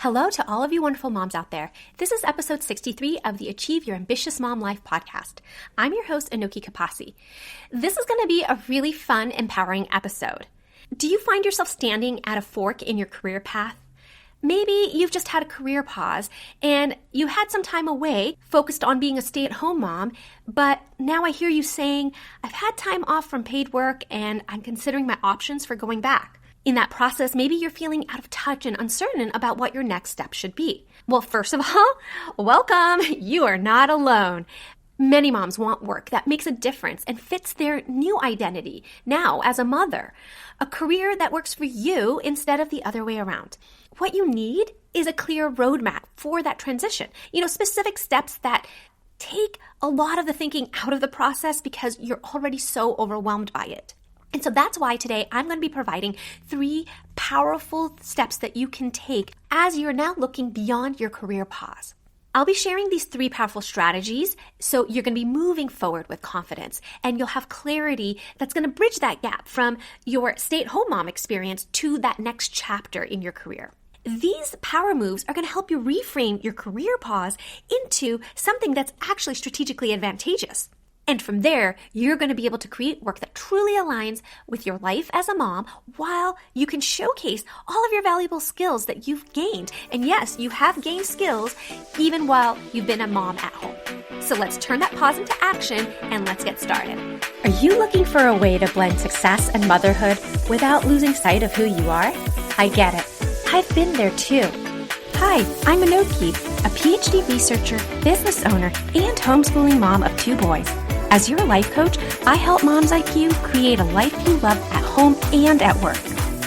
Hello to all of you wonderful moms out there. This is episode 63 of the Achieve Your Ambitious Mom Life podcast. I'm your host, Anoki Kapasi. This is going to be a really fun, empowering episode. Do you find yourself standing at a fork in your career path? Maybe you've just had a career pause and you had some time away focused on being a stay-at-home mom, but now I hear you saying, I've had time off from paid work and I'm considering my options for going back. In that process, maybe you're feeling out of touch and uncertain about what your next step should be. Well, first of all, welcome. You are not alone. Many moms want work that makes a difference and fits their new identity now as a mother. A career that works for you instead of the other way around. What you need is a clear roadmap for that transition. Specific steps that take a lot of the thinking out of the process because you're already so overwhelmed by it. And so that's why today I'm going to be providing 3 powerful steps that you can take as you're now looking beyond your career pause. I'll be sharing these 3 powerful strategies so you're going to be moving forward with confidence and you'll have clarity that's going to bridge that gap from your stay-at-home mom experience to that next chapter in your career. These power moves are going to help you reframe your career pause into something that's actually strategically advantageous. And from there, you're going to be able to create work that truly aligns with your life as a mom while you can showcase all of your valuable skills that you've gained. And yes, you have gained skills even while you've been a mom at home. So let's turn that pause into action and let's get started. Are you looking for a way to blend success and motherhood without losing sight of who you are? I get it. I've been there too. Hi, I'm Anoki, a PhD researcher, business owner, and homeschooling mom of 2 boys. As your life coach, I help moms like you create a life you love at home and at work.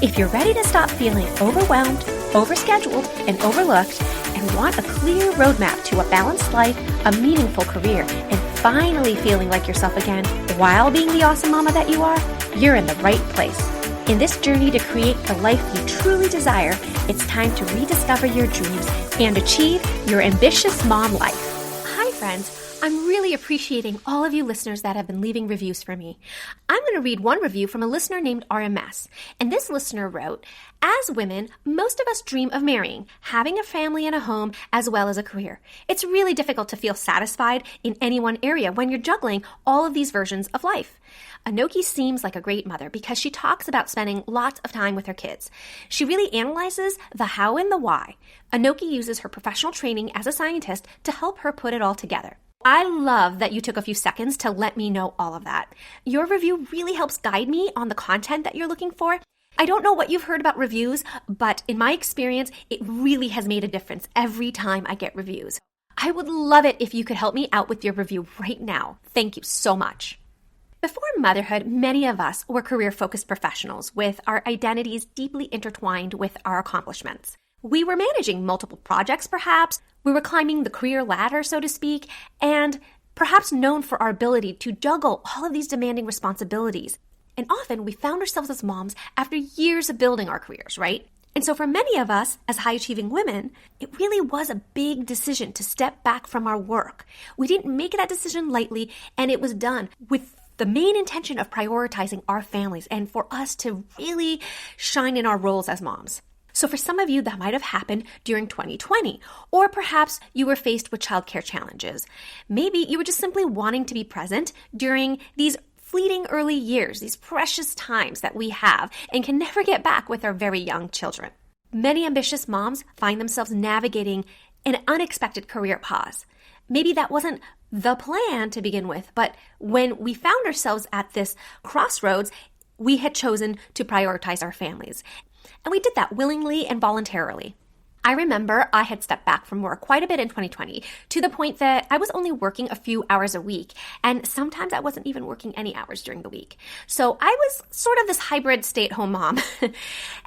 If you're ready to stop feeling overwhelmed, overscheduled, and overlooked, and want a clear roadmap to a balanced life, a meaningful career, and finally feeling like yourself again while being the awesome mama that you are, you're in the right place. In this journey to create the life you truly desire, it's time to rediscover your dreams and achieve your ambitious mom life. Hi, friends. I'm really appreciating all of you listeners that have been leaving reviews for me. I'm going to read one review from a listener named RMS. And this listener wrote, as women, most of us dream of marrying, having a family and a home, as well as a career. It's really difficult to feel satisfied in any one area when you're juggling all of these versions of life. Anoki seems like a great mother because she talks about spending lots of time with her kids. She really analyzes the how and the why. Anoki uses her professional training as a scientist to help her put it all together. I love that you took a few seconds to let me know all of that. Your review really helps guide me on the content that you're looking for. I don't know what you've heard about reviews, but in my experience, it really has made a difference every time I get reviews. I would love it if you could help me out with your review right now. Thank you so much. Before motherhood, many of us were career-focused professionals with our identities deeply intertwined with our accomplishments. We were managing multiple projects, perhaps. We were climbing the career ladder, so to speak, and perhaps known for our ability to juggle all of these demanding responsibilities. And often we found ourselves as moms after years of building our careers, right? And so for many of us as high-achieving women, it really was a big decision to step back from our work. We didn't make that decision lightly, and it was done with the main intention of prioritizing our families and for us to really shine in our roles as moms. So for some of you, that might have happened during 2020, or perhaps you were faced with childcare challenges. Maybe you were just simply wanting to be present during these fleeting early years, these precious times that we have and can never get back with our very young children. Many ambitious moms find themselves navigating an unexpected career pause. Maybe that wasn't the plan to begin with, but when we found ourselves at this crossroads, we had chosen to prioritize our families. And we did that willingly and voluntarily. I remember I had stepped back from work quite a bit in 2020 to the point that I was only working a few hours a week. And sometimes I wasn't even working any hours during the week. So I was sort of this hybrid stay-at-home mom.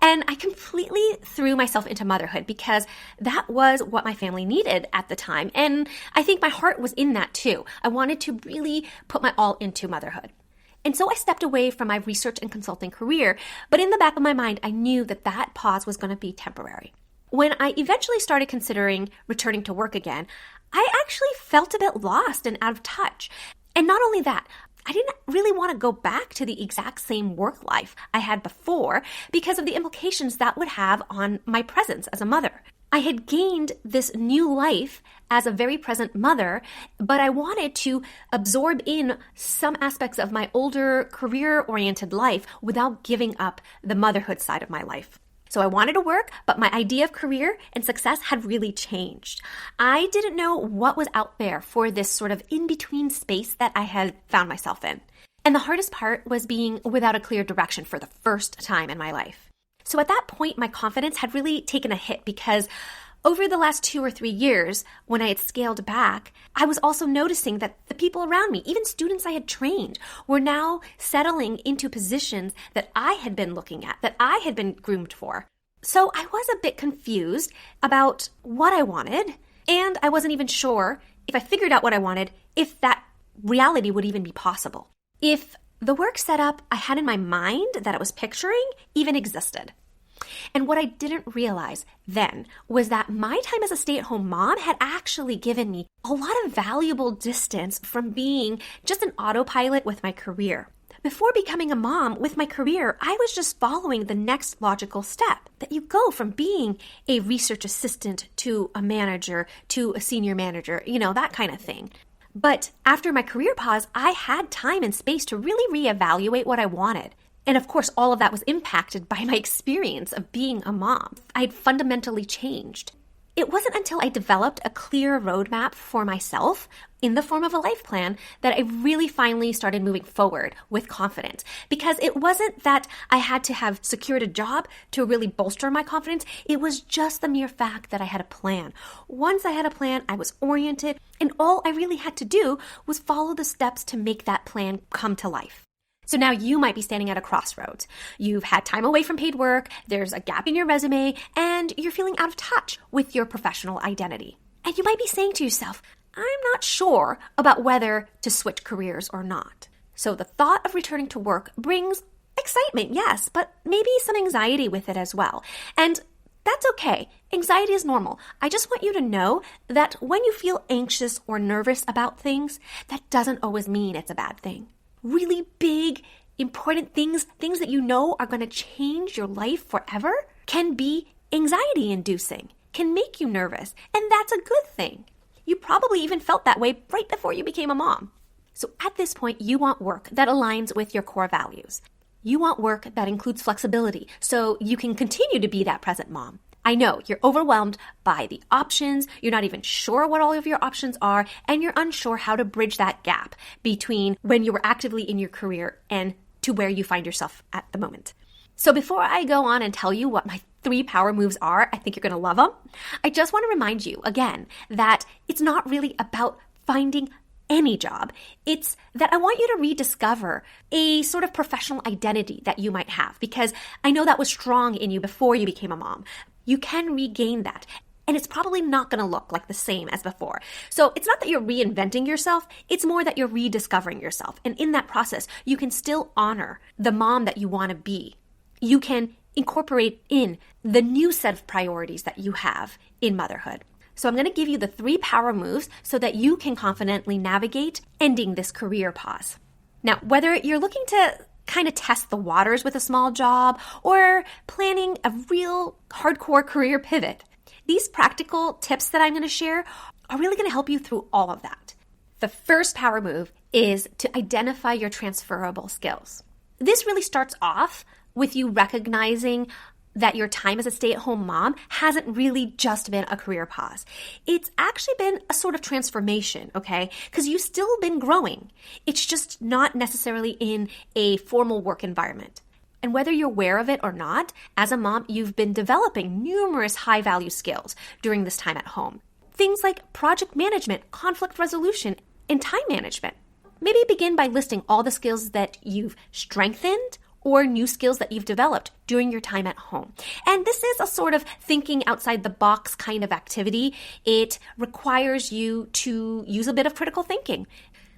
And I completely threw myself into motherhood because that was what my family needed at the time. And I think my heart was in that too. I wanted to really put my all into motherhood. And so I stepped away from my research and consulting career, but in the back of my mind, I knew that that pause was going to be temporary. When I eventually started considering returning to work again, I actually felt a bit lost and out of touch. And not only that, I didn't really want to go back to the exact same work life I had before because of the implications that would have on my presence as a mother. I had gained this new life as a very present mother, but I wanted to absorb in some aspects of my older career-oriented life without giving up the motherhood side of my life. So I wanted to work, but my idea of career and success had really changed. I didn't know what was out there for this sort of in-between space that I had found myself in. And the hardest part was being without a clear direction for the first time in my life. So at that point, my confidence had really taken a hit because over the last 2 or 3 years, when I had scaled back, I was also noticing that the people around me, even students I had trained, were now settling into positions that I had been looking at, that I had been groomed for. So I was a bit confused about what I wanted, and I wasn't even sure if I figured out what I wanted, if that reality would even be possible. If the work setup I had in my mind that I was picturing even existed. And what I didn't realize then was that my time as a stay-at-home mom had actually given me a lot of valuable distance from being just an autopilot with my career. Before becoming a mom with my career, I was just following the next logical step, that you go from being a research assistant to a manager to a senior manager, that kind of thing. But after my career pause, I had time and space to really reevaluate what I wanted. And of course, all of that was impacted by my experience of being a mom. I had fundamentally changed. It wasn't until I developed a clear roadmap for myself in the form of a life plan that I really finally started moving forward with confidence. Because it wasn't that I had to have secured a job to really bolster my confidence. It was just the mere fact that I had a plan. Once I had a plan, I was oriented, and all I really had to do was follow the steps to make that plan come to life. So now you might be standing at a crossroads. You've had time away from paid work, there's a gap in your resume, and you're feeling out of touch with your professional identity. And you might be saying to yourself, I'm not sure about whether to switch careers or not. So the thought of returning to work brings excitement, yes, but maybe some anxiety with it as well. And that's okay. Anxiety is normal. I just want you to know that when you feel anxious or nervous about things, that doesn't always mean it's a bad thing. Really big, important things that you know are going to change your life forever, can be anxiety-inducing, can make you nervous, and that's a good thing. You probably even felt that way right before you became a mom. So at this point, you want work that aligns with your core values. You want work that includes flexibility, so you can continue to be that present mom. I know you're overwhelmed by the options, you're not even sure what all of your options are, and you're unsure how to bridge that gap between when you were actively in your career and to where you find yourself at the moment. So before I go on and tell you what my 3 power moves are, I think you're going to love them, I just want to remind you again that it's not really about finding any job. It's that I want you to rediscover a sort of professional identity that you might have, because I know that was strong in you before you became a mom. You can regain that. And it's probably not going to look like the same as before. So it's not that you're reinventing yourself. It's more that you're rediscovering yourself. And in that process, you can still honor the mom that you want to be. You can incorporate in the new set of priorities that you have in motherhood. So I'm going to give you the 3 power moves so that you can confidently navigate ending this career pause. Now, whether you're looking to kind of test the waters with a small job or planning a real hardcore career pivot, these practical tips that I'm going to share are really going to help you through all of that. The first power move is to identify your transferrable skills. This really starts off with you recognizing that your time as a stay-at-home mom hasn't really just been a career pause. It's actually been a sort of transformation, okay? Because you've still been growing. It's just not necessarily in a formal work environment. And whether you're aware of it or not, as a mom, you've been developing numerous high-value skills during this time at home. Things like project management, conflict resolution, and time management. Maybe begin by listing all the skills that you've strengthened or new skills that you've developed during your time at home. And this is a sort of thinking outside the box kind of activity. It requires you to use a bit of critical thinking.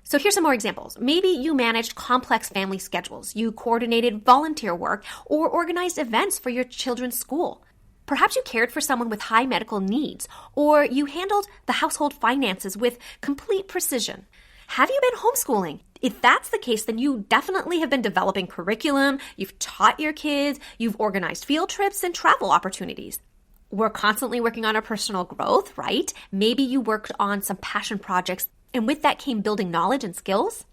So here's some more examples. Maybe you managed complex family schedules, you coordinated volunteer work, or organized events for your children's school. Perhaps you cared for someone with high medical needs, or you handled the household finances with complete precision. Have you been homeschooling? If that's the case, then you definitely have been developing curriculum, you've taught your kids, you've organized field trips and travel opportunities. were constantly working on our personal growth, right? Maybe you worked on some passion projects, and with that came building knowledge and skills.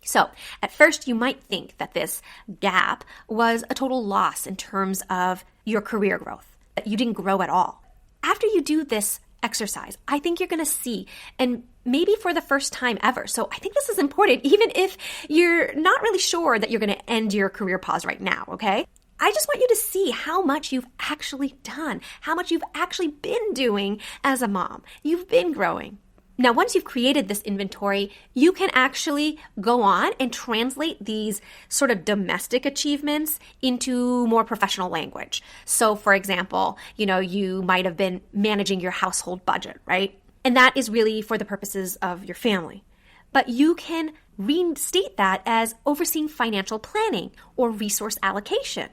So at first you might think that this gap was a total loss in terms of your career growth, that you didn't grow at all. After you do this exercise, I think you're going to see, and maybe for the first time ever. So I think this is important, even if you're not really sure that you're going to end your career pause right now, okay? I just want you to see how much you've actually done, how much you've actually been doing as a mom. You've been growing. Now, once you've created this inventory, you can actually go on and translate these sort of domestic achievements into more professional language. So, for example, you might have been managing your household budget, right? And that is really for the purposes of your family. But you can restate that as overseeing financial planning or resource allocation.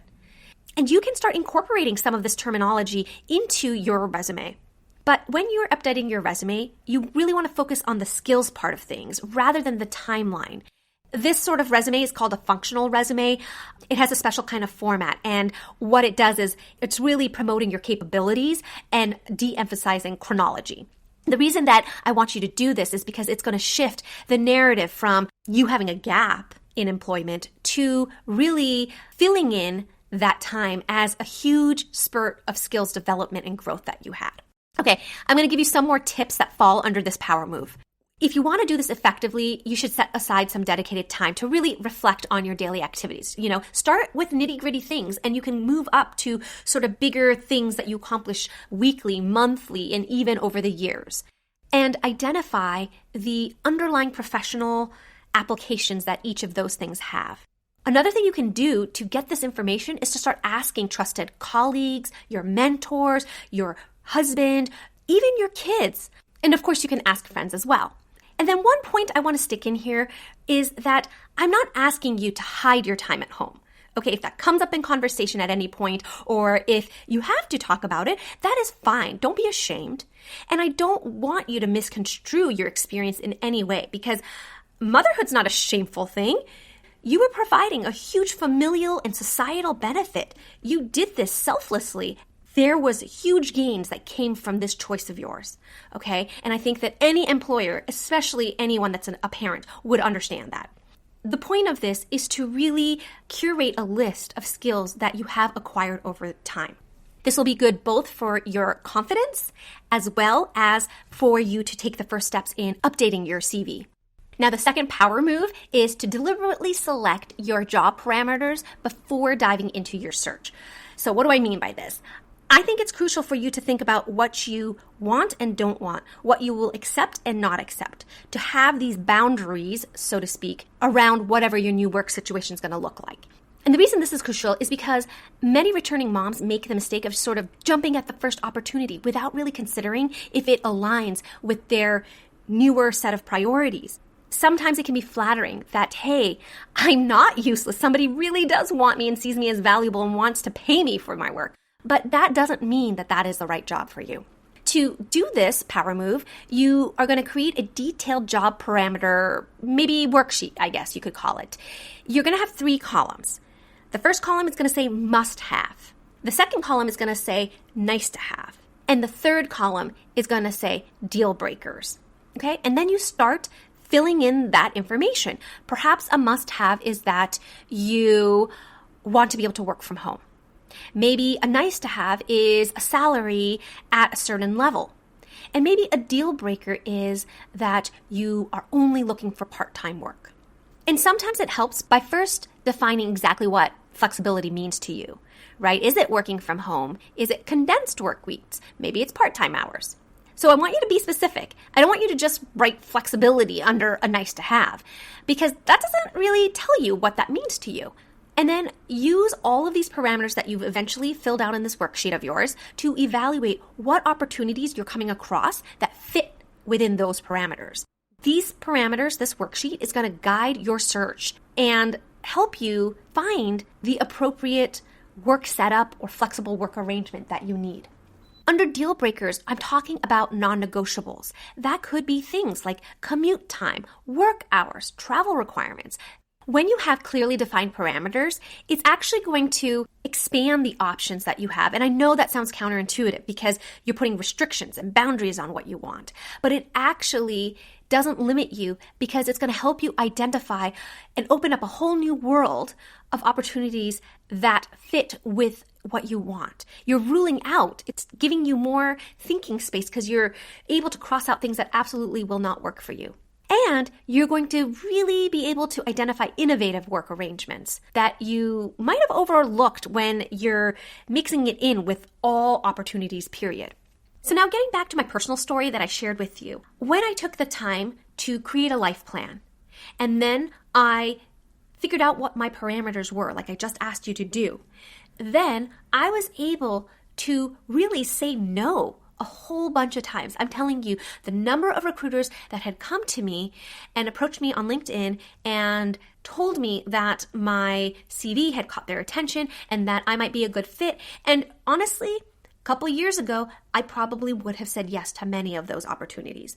And you can start incorporating some of this terminology into your resume. But when you're updating your resume, you really want to focus on the skills part of things rather than the timeline. This sort of resume is called a functional resume. It has a special kind of format. And what it does is it's really promoting your capabilities and de-emphasizing chronology. The reason that I want you to do this is because it's going to shift the narrative from you having a gap in employment to really filling in that time as a huge spurt of skills development and growth that you had. Okay, I'm going to give you some more tips that fall under this power move. If you want to do this effectively, you should set aside some dedicated time to really reflect on your daily activities. Start with nitty-gritty things, and you can move up to sort of bigger things that you accomplish weekly, monthly, and even over the years. And identify the underlying professional applications that each of those things have. Another thing you can do to get this information is to start asking trusted colleagues, your mentors, your husband, even your kids. And of course, you can ask friends as well. And then one point I want to stick in here is that I'm not asking you to hide your time at home. Okay, if that comes up in conversation at any point, or if you have to talk about it, that is fine. Don't be ashamed. And I don't want you to misconstrue your experience in any way, because motherhood's not a shameful thing. You were providing a huge familial and societal benefit. You did this selflessly. There was huge gains that came from this choice of yours, okay? And I think that any employer, especially anyone that's a parent, would understand that. The point of this is to really curate a list of skills that you have acquired over time. This will be good both for your confidence as well as for you to take the first steps in updating your CV. Now, the second power move is to deliberately select your job parameters before diving into your search. So what do I mean by this? I think it's crucial for you to think about what you want and don't want, what you will accept and not accept, to have these boundaries, so to speak, around whatever your new work situation is going to look like. And the reason this is crucial is because many returning moms make the mistake of sort of jumping at the first opportunity without really considering if it aligns with their newer set of priorities. Sometimes it can be flattering that, hey, I'm not useless. Somebody really does want me and sees me as valuable and wants to pay me for my work. But that doesn't mean that that is the right job for you. To do this power move, you are going to create a detailed job parameter, maybe worksheet, I guess you could call it. You're going to have 3 columns. The first column is going to say must have. The second column is going to say nice to have. And the third column is going to say deal breakers. Okay? And then you start filling in that information. Perhaps a must-have is that you want to be able to work from home. Maybe a nice-to-have is a salary at a certain level. And maybe a deal breaker is that you are only looking for part-time work. And sometimes it helps by first defining exactly what flexibility means to you, right? Is it working from home? Is it condensed work weeks? Maybe it's part-time hours. So I want you to be specific. I don't want you to just write flexibility under a nice to have, because that doesn't really tell you what that means to you. And then use all of these parameters that you've eventually filled out in this worksheet of yours to evaluate what opportunities you're coming across that fit within those parameters. These parameters, this worksheet, is going to guide your search and help you find the appropriate work setup or flexible work arrangement that you need. Under deal breakers, I'm talking about non-negotiables. That could be things like commute time, work hours, travel requirements. When you have clearly defined parameters, it's actually going to expand the options that you have. And I know that sounds counterintuitive because you're putting restrictions and boundaries on what you want, but it actually doesn't limit you because it's going to help you identify and open up a whole new world of opportunities that fit with what you want. You're ruling out, it's giving you more thinking space because you're able to cross out things that absolutely will not work for you. And you're going to really be able to identify innovative work arrangements that you might have overlooked when you're mixing it in with all opportunities, period. So now getting back to my personal story that I shared with you. When I took the time to create a life plan, and then I figured out what my parameters were, like I just asked you to do, then I was able to really say no a whole bunch of times. I'm telling you, the number of recruiters that had come to me and approached me on LinkedIn and told me that my CV had caught their attention and that I might be a good fit. And honestly, a couple years ago, I probably would have said yes to many of those opportunities.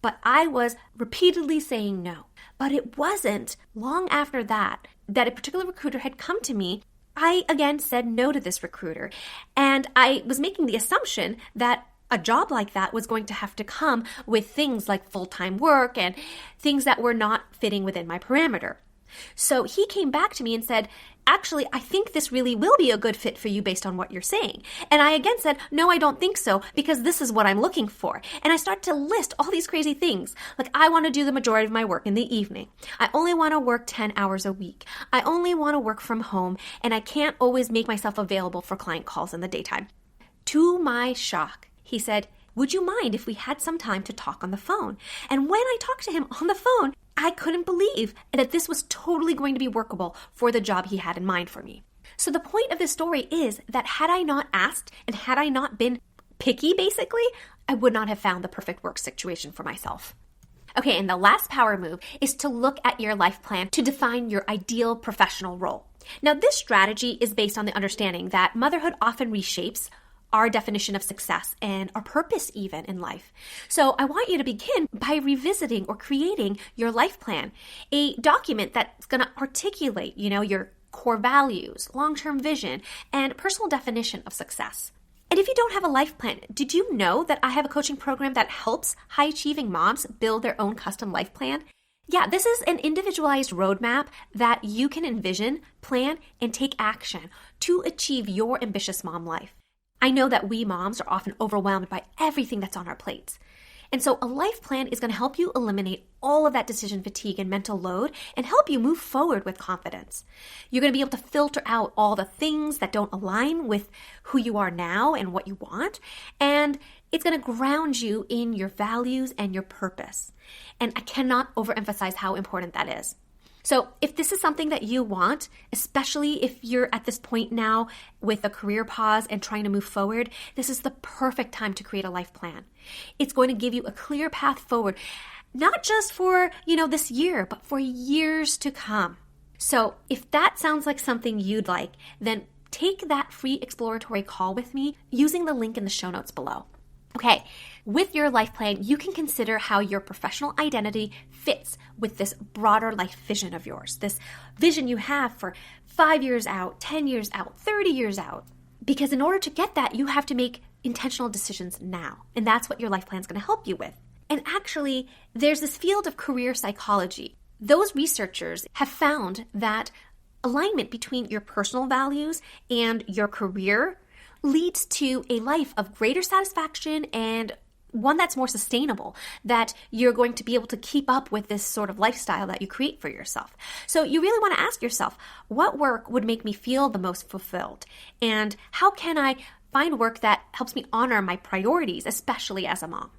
But I was repeatedly saying no. But it wasn't long after that a particular recruiter had come to me. I again said no to this recruiter. And I was making the assumption that a job like that was going to have to come with things like full-time work and things that were not fitting within my parameter. So he came back to me and said, actually, I think this really will be a good fit for you based on what you're saying. And I again said, no, I don't think so, because this is what I'm looking for. And I started to list all these crazy things. Like, I want to do the majority of my work in the evening. I only want to work 10 hours a week. I only want to work from home, and I can't always make myself available for client calls in the daytime. To my shock, he said, would you mind if we had some time to talk on the phone? And when I talked to him on the phone, I couldn't believe that this was totally going to be workable for the job he had in mind for me. So the point of this story is that had I not asked and had I not been picky, basically, I would not have found the perfect work situation for myself. Okay, and the last power move is to look at your life plan to define your ideal professional role. Now, this strategy is based on the understanding that motherhood often reshapes our definition of success and our purpose even in life. So I want you to begin by revisiting or creating your life plan, a document that's going to articulate, your core values, long-term vision, and personal definition of success. And if you don't have a life plan, did you know that I have a coaching program that helps high-achieving moms build their own custom life plan? Yeah, this is an individualized roadmap that you can envision, plan, and take action to achieve your ambitious mom life. I know that we moms are often overwhelmed by everything that's on our plates. And so a life plan is going to help you eliminate all of that decision fatigue and mental load and help you move forward with confidence. You're going to be able to filter out all the things that don't align with who you are now and what you want. And it's going to ground you in your values and your purpose. And I cannot overemphasize how important that is. So if this is something that you want, especially if you're at this point now with a career pause and trying to move forward, this is the perfect time to create a life plan. It's going to give you a clear path forward, not just for, this year, but for years to come. So if that sounds like something you'd like, then take that free exploratory call with me using the link in the show notes below. Okay, with your life plan, you can consider how your professional identity fits with this broader life vision of yours, this vision you have for 5 years out, 10 years out, 30 years out. Because in order to get that, you have to make intentional decisions now. And that's what your life plan is going to help you with. And actually, there's this field of career psychology. Those researchers have found that alignment between your personal values and your career leads to a life of greater satisfaction and one that's more sustainable, that you're going to be able to keep up with this sort of lifestyle that you create for yourself. So you really want to ask yourself, what work would make me feel the most fulfilled? And how can I find work that helps me honor my priorities, especially as a mom?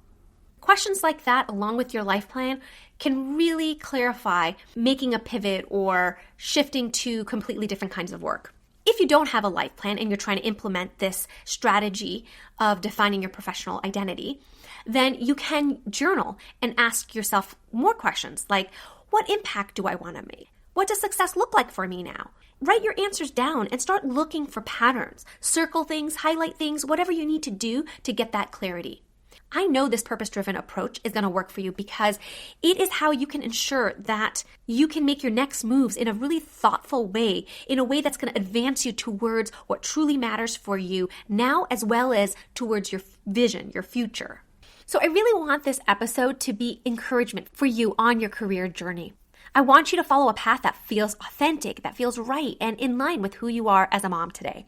Questions like that, along with your life plan, can really clarify making a pivot or shifting to completely different kinds of work. If you don't have a life plan and you're trying to implement this strategy of defining your professional identity, then you can journal and ask yourself more questions like, what impact do I want to make? What does success look like for me now? Write your answers down and start looking for patterns. Circle things, highlight things, whatever you need to do to get that clarity. I know this purpose-driven approach is going to work for you because it is how you can ensure that you can make your next moves in a really thoughtful way, in a way that's going to advance you towards what truly matters for you now, as well as towards your vision, your future. So I really want this episode to be encouragement for you on your career journey. I want you to follow a path that feels authentic, that feels right, and in line with who you are as a mom today.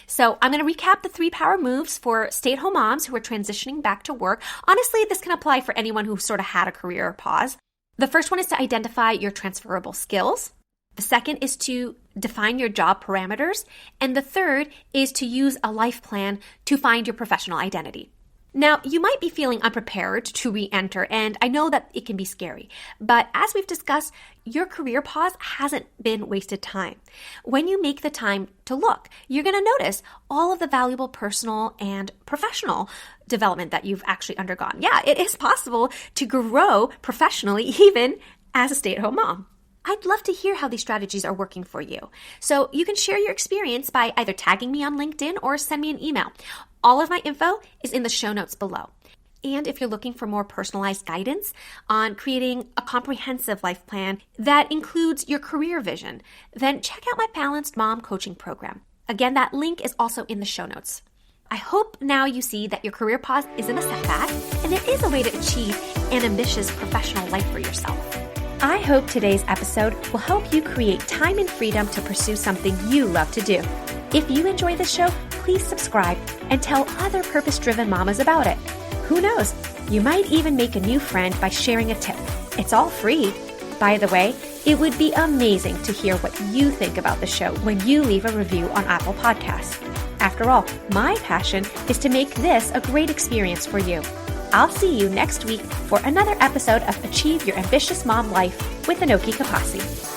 So I'm going to recap the 3 power moves for stay-at-home moms who are transitioning back to work. Honestly, this can apply for anyone who sort of had a career pause. The first one is to identify your transferrable skills. The second is to define your job parameters. And the third is to use a life plan to find your professional identity. Now, you might be feeling unprepared to re-enter, and I know that it can be scary. But as we've discussed, your career pause hasn't been wasted time. When you make the time to look, you're going to notice all of the valuable personal and professional development that you've actually undergone. Yeah, it is possible to grow professionally even as a stay-at-home mom. I'd love to hear how these strategies are working for you. So you can share your experience by either tagging me on LinkedIn or send me an email. All of my info is in the show notes below. And if you're looking for more personalized guidance on creating a comprehensive life plan that includes your career vision, then check out my Balanced Mom Coaching Program. Again, that link is also in the show notes. I hope now you see that your career pause isn't a setback and it is a way to achieve an ambitious professional life for yourself. I hope today's episode will help you create time and freedom to pursue something you love to do. If you enjoy the show, please subscribe and tell other purpose-driven mamas about it. Who knows? You might even make a new friend by sharing a tip. It's all free. By the way, it would be amazing to hear what you think about the show when you leave a review on Apple Podcasts. After all, my passion is to make this a great experience for you. I'll see you next week for another episode of Achieve Your Ambitious Mom Life with Anoki Kapasi.